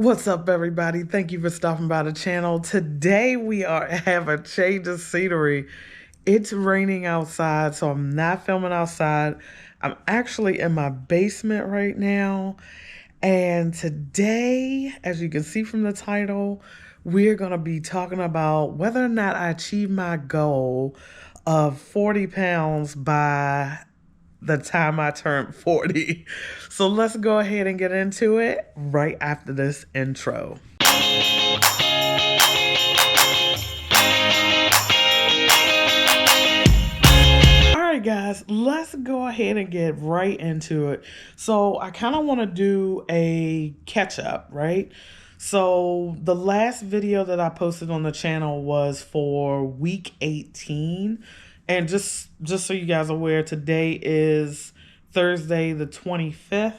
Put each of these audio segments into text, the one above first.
What's up, everybody? Thank you for stopping by the channel. Today we have a change of scenery. It's raining outside, so I'm not filming outside. I'm actually in my basement right now. And today, as you can see from the title, we're going to be talking about whether or not I achieved my goal of 40 pounds by the time I turned 40. So let's go ahead and get into it right after this intro. Alright guys, let's go ahead and get right into it. So I kind of want to do a catch up, right? So the last video that I posted on the channel was for week 18. And just so you guys are aware, today is Thursday the 25th.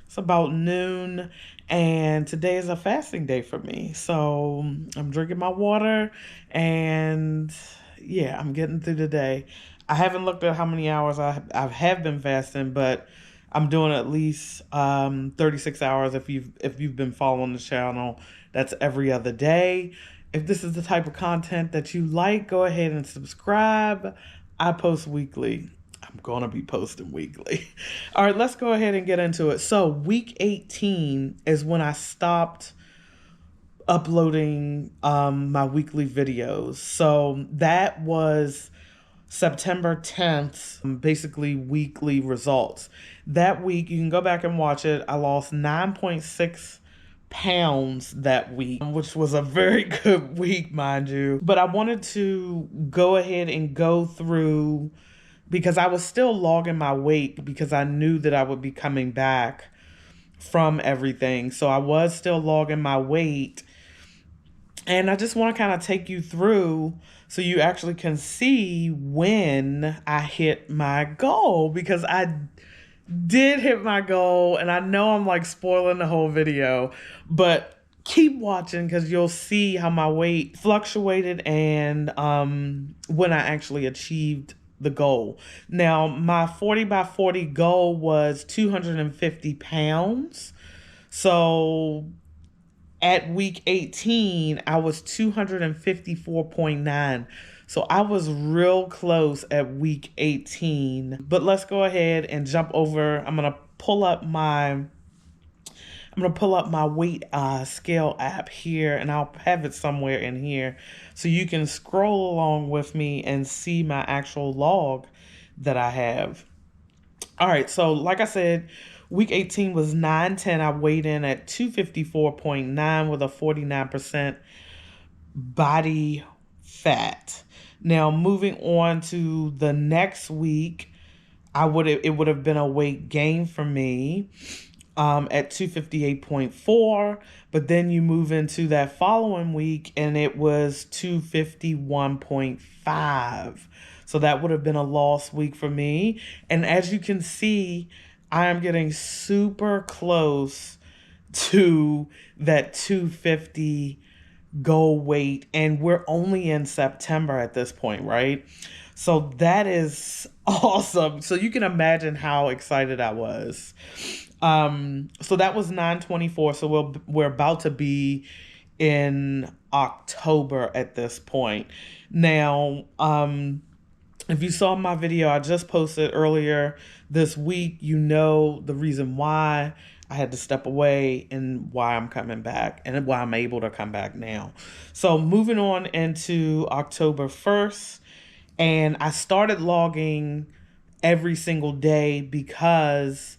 It's about noon, and today is a fasting day for me. So I'm drinking my water, and yeah, I'm getting through the day. I haven't looked at how many hours I have been fasting, but I'm doing at least 36 hours. If you've been following the channel, that's every other day. If this is the type of content that you like, go ahead and subscribe. I post weekly. I'm going to be posting weekly. All right, let's go ahead and get into it. So week 18 is when I stopped uploading my weekly videos. So that was September 10th, basically weekly results. That week, you can go back and watch it. I lost 9.6 pounds that week, which was a very good week, mind you. But I wanted to go ahead and go through, because I was still logging my weight because I knew that I would be coming back from everything. So I was still logging my weight. And I just want to kind of take you through so you actually can see when I hit my goal, because I did hit my goal, and I know I'm like spoiling the whole video, but keep watching because you'll see how my weight fluctuated and when I actually achieved the goal. Now, my 40 by 40 goal was 250 pounds. So at week 18, I was 254.9. So I was real close at week 18. But let's go ahead and jump over. I'm going to pull up my weight scale app here, and I'll have it somewhere in here so you can scroll along with me and see my actual log that I have. All right, so like I said, week 18 was 9/10. I weighed in at 254.9 with a 49% body fat. Now, moving on to the next week, it would have been a weight gain for me at 258.4, but then you move into that following week and it was 251.5. So that would have been a lost week for me. And as you can see, I am getting super close to that 250 goal weight, and we're only in September at this point, right? So that is awesome. So you can imagine how excited I was. So that was 9/24. So we're about to be in October at this point. Now, if you saw my video I just posted earlier this week, you know the reason why I had to step away and why I'm coming back and why I'm able to come back now. So moving on into October 1st, and I started logging every single day because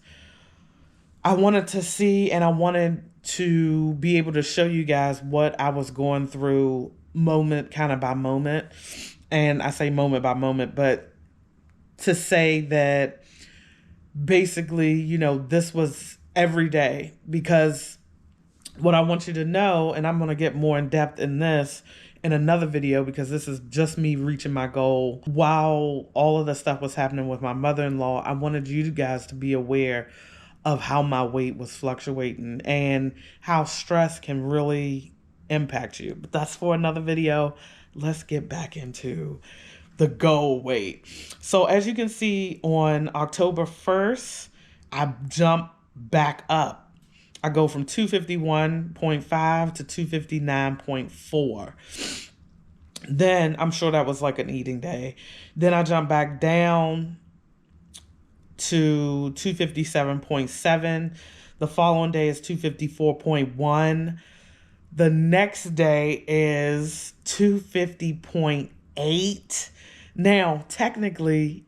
I wanted to see and I wanted to be able to show you guys what I was going through moment kind of by moment. And I say moment by moment, but to say that basically, you know, this was every day, because what I want you to know, and I'm going to get more in depth in this in another video, because this is just me reaching my goal while all of the stuff was happening with my mother-in-law. I wanted you guys to be aware of how my weight was fluctuating and how stress can really impact you. But that's for another video. Let's get back into the goal weight. So as you can see, on October 1st, I jumped back up. I go from 251.5 to 259.4. Then I'm sure that was like an eating day. Then I jump back down to 257.7. The following day is 254.1. The next day is 250.8. Now, technically,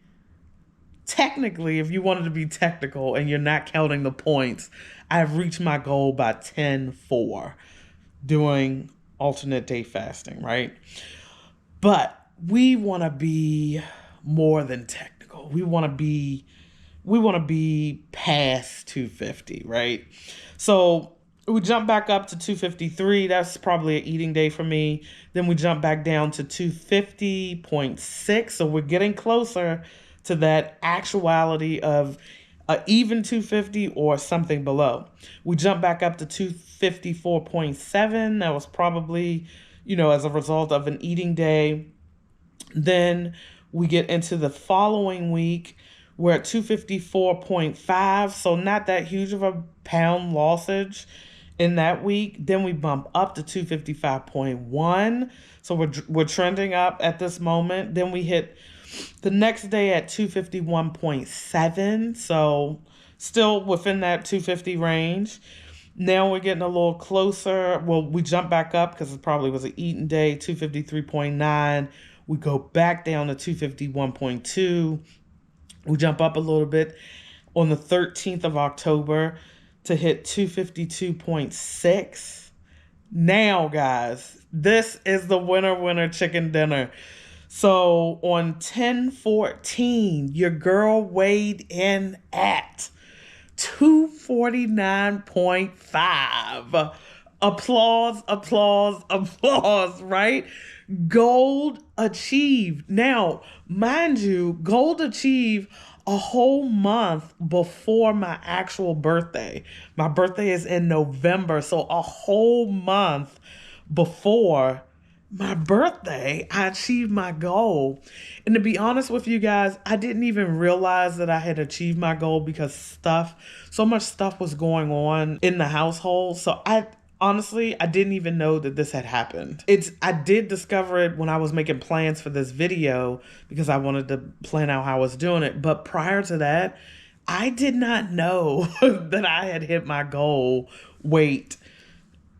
if you wanted to be technical and you're not counting the points, I've reached my goal by 10-4 doing alternate day fasting, right? But we want to be more than technical. We want to be past 250, right? So we jump back up to 253. That's probably an eating day for me. Then we jump back down to 250.6. So we're getting closer to that actuality of even 250 or something below. We jump back up to 254.7. That was probably, as a result of an eating day. Then we get into the following week. We're at 254.5, so not that huge of a pound lossage in that week. Then we bump up to 255.1, so we're trending up at this moment. Then we hit the next day at 251.7, so still within that 250 range. Now we're getting a little closer. Well, we jump back up because it probably was an eating day, 253.9. We go back down to 251.2. We jump up a little bit on the 13th of October to hit 252.6. Now, guys, this is the winner chicken dinner. So on 10/14, your girl weighed in at 249.5. Applause, right? Gold achieved. Now, mind you, gold achieved a whole month before my actual birthday. My birthday is in November, so a whole month before my birthday, I achieved my goal. And to be honest with you guys, I didn't even realize that I had achieved my goal because so much stuff was going on in the household. So honestly, I didn't even know that this had happened. I did discover it when I was making plans for this video because I wanted to plan out how I was doing it. But prior to that, I did not know that I had hit my goal weight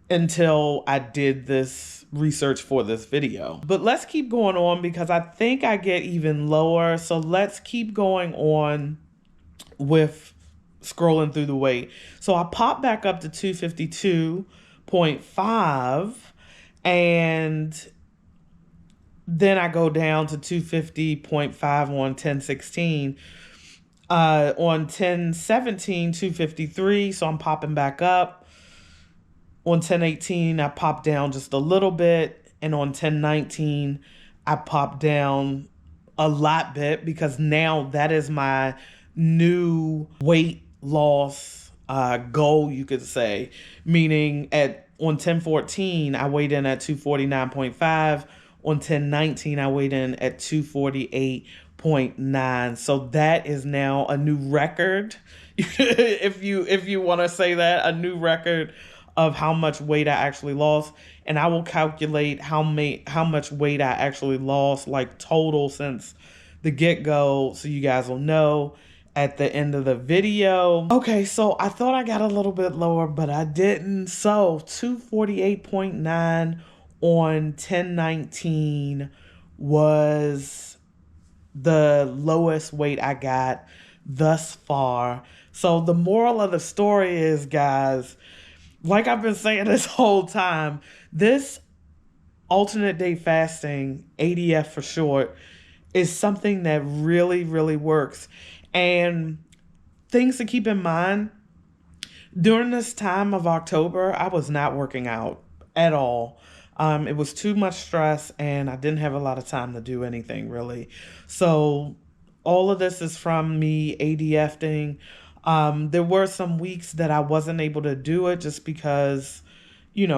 until I did this research for this video. But let's keep going on because I think I get even lower. So let's keep going on with scrolling through the weight. So I pop back up to 252.5 and then I go down to 250.5 on 10/16. On 10/17, 253, so I'm popping back up. On 10/18, I popped down just a little bit, and on 10/19, I popped down a lot bit because now that is my new weight loss goal, you could say. Meaning on 10/14, I weighed in at 249.5. On 10/19, I weighed in at 248.9. So that is now a new record. if you want to say that, a new record of how much weight I actually lost. And I will calculate how much weight I actually lost, like total since the get-go, so you guys will know at the end of the video. Okay, so I thought I got a little bit lower, but I didn't. So 248.9 on 10/19 was the lowest weight I got thus far. So the moral of the story is, guys, like I've been saying this whole time, this alternate day fasting, ADF for short, is something that really, really works. And things to keep in mind, during this time of October, I was not working out at all. It was too much stress and I didn't have a lot of time to do anything really. So all of this is from me ADFing. There were some weeks that I wasn't able to do it just because,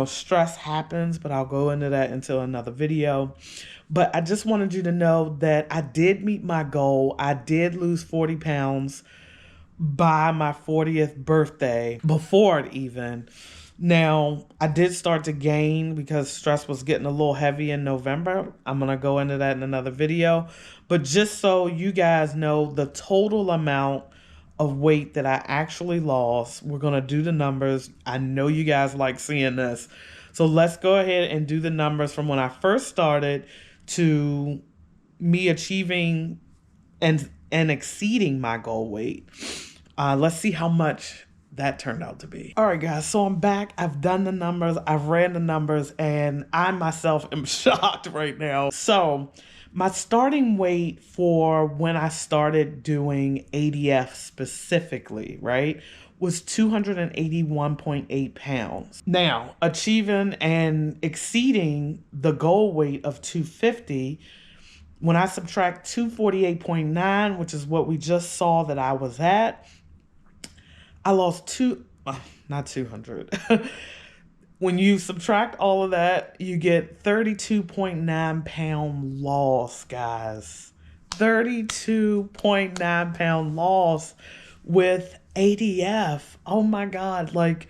stress happens, but I'll go into that until another video. But I just wanted you to know that I did meet my goal. I did lose 40 pounds by my 40th birthday, before it even. Now, I did start to gain because stress was getting a little heavy in November. I'm going to go into that in another video. But just so you guys know the total amount of weight that I actually lost, we're going to do the numbers. I know you guys like seeing this. So let's go ahead and do the numbers from when I first started to me achieving and exceeding my goal weight. Let's see how much that turned out to be. All right, guys, so I'm back. I've done the numbers, I've ran the numbers, and I myself am shocked right now. So my starting weight for when I started doing ADF specifically, right, was 281.8 pounds. Now, achieving and exceeding the goal weight of 250, when I subtract 248.9, which is what we just saw that I was at, I lost not 200. When you subtract all of that, you get 32.9 pound loss, guys. 32.9 pound loss with ADF. Oh my God. Like,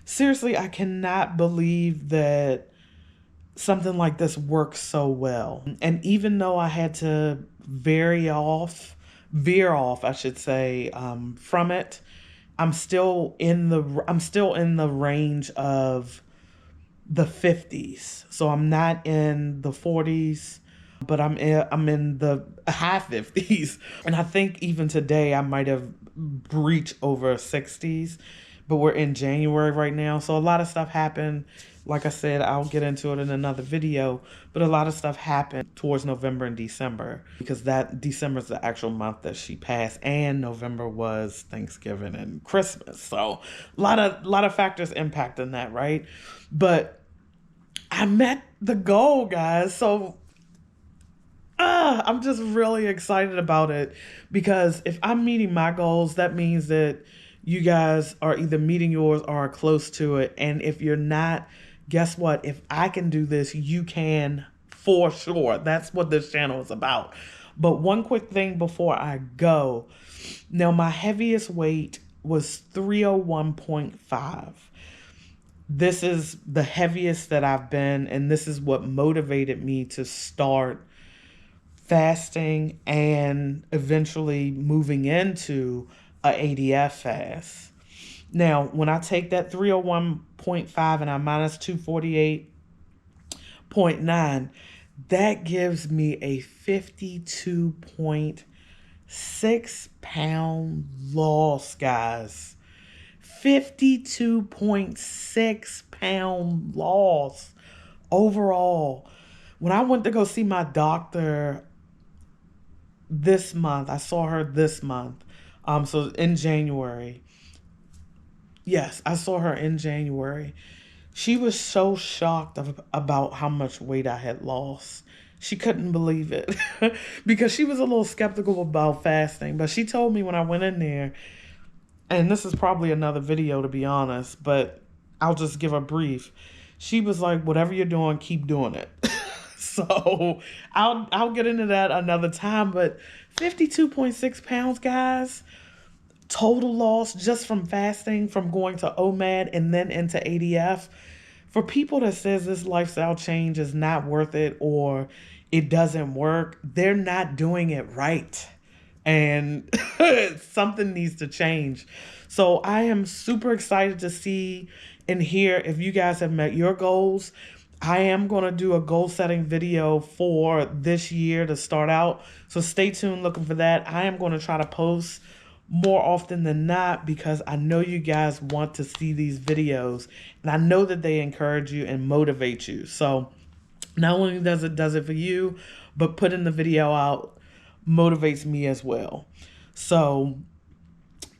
seriously, I cannot believe that something like this works so well. And even though I had to veer off, I should say, from it, I'm still in the range of the 50s. So I'm not in the 40s, but I'm in the high 50s. And I think even today I might have breached over 60s, but we're in January right now. So a lot of stuff happened. Like I said, I'll get into it in another video, but a lot of stuff happened towards November and December, because that December is the actual month that she passed, and November was Thanksgiving and Christmas. So a lot of factors impacting that, right? But I met the goal, guys. So I'm just really excited about it, because if I'm meeting my goals, that means that you guys are either meeting yours or are close to it. And if you're not, guess what? If I can do this, you can for sure. That's what this channel is about. But one quick thing before I go. Now, my heaviest weight was 301.5. This is the heaviest that I've been, and this is what motivated me to start fasting and eventually moving into a ADF fast. Now, when I take that 301.5 and I minus 248.9, that gives me a 52.6 pound loss, guys. 52.6 pound loss overall. When I went to go see my doctor this month, I saw her this month. So in January. Yes, I saw her in January. She was so shocked about how much weight I had lost. She couldn't believe it because she was a little skeptical about fasting. But she told me when I went in there, and this is probably another video to be honest, but I'll just give a brief. She was like, whatever you're doing, keep doing it. So I'll get into that another time, but 52.6 pounds, guys, total loss just from fasting, from going to OMAD and then into ADF. For people that says this lifestyle change is not worth it or it doesn't work, they're not doing it right. And something needs to change. So I am super excited to see and hear if you guys have met your goals. I am going to do a goal setting video for this year to start out. So stay tuned looking for that. I am going to try to post more often than not because I know you guys want to see these videos. And I know that they encourage you and motivate you. So not only does it for you, but putting the video out motivates me as well. So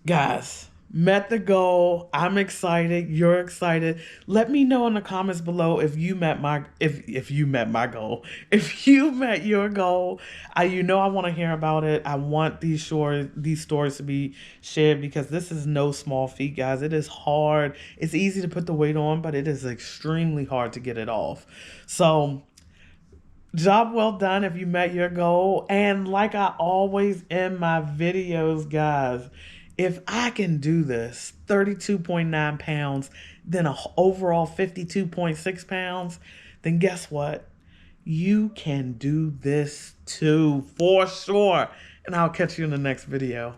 guys, met the goal. I'm excited. You're excited. Let me know in the comments below if you met my if you met my goal. If you met your goal. I want to hear about it. I want these stories to be shared because this is no small feat, guys. It is hard. It's easy to put the weight on, but it is extremely hard to get it off. So job well done if you met your goal. And like I always end my videos, guys, If I can do this, 32.9 pounds, then an overall 52.6 pounds, then guess what? You can do this too, for sure. And I'll catch you in the next video.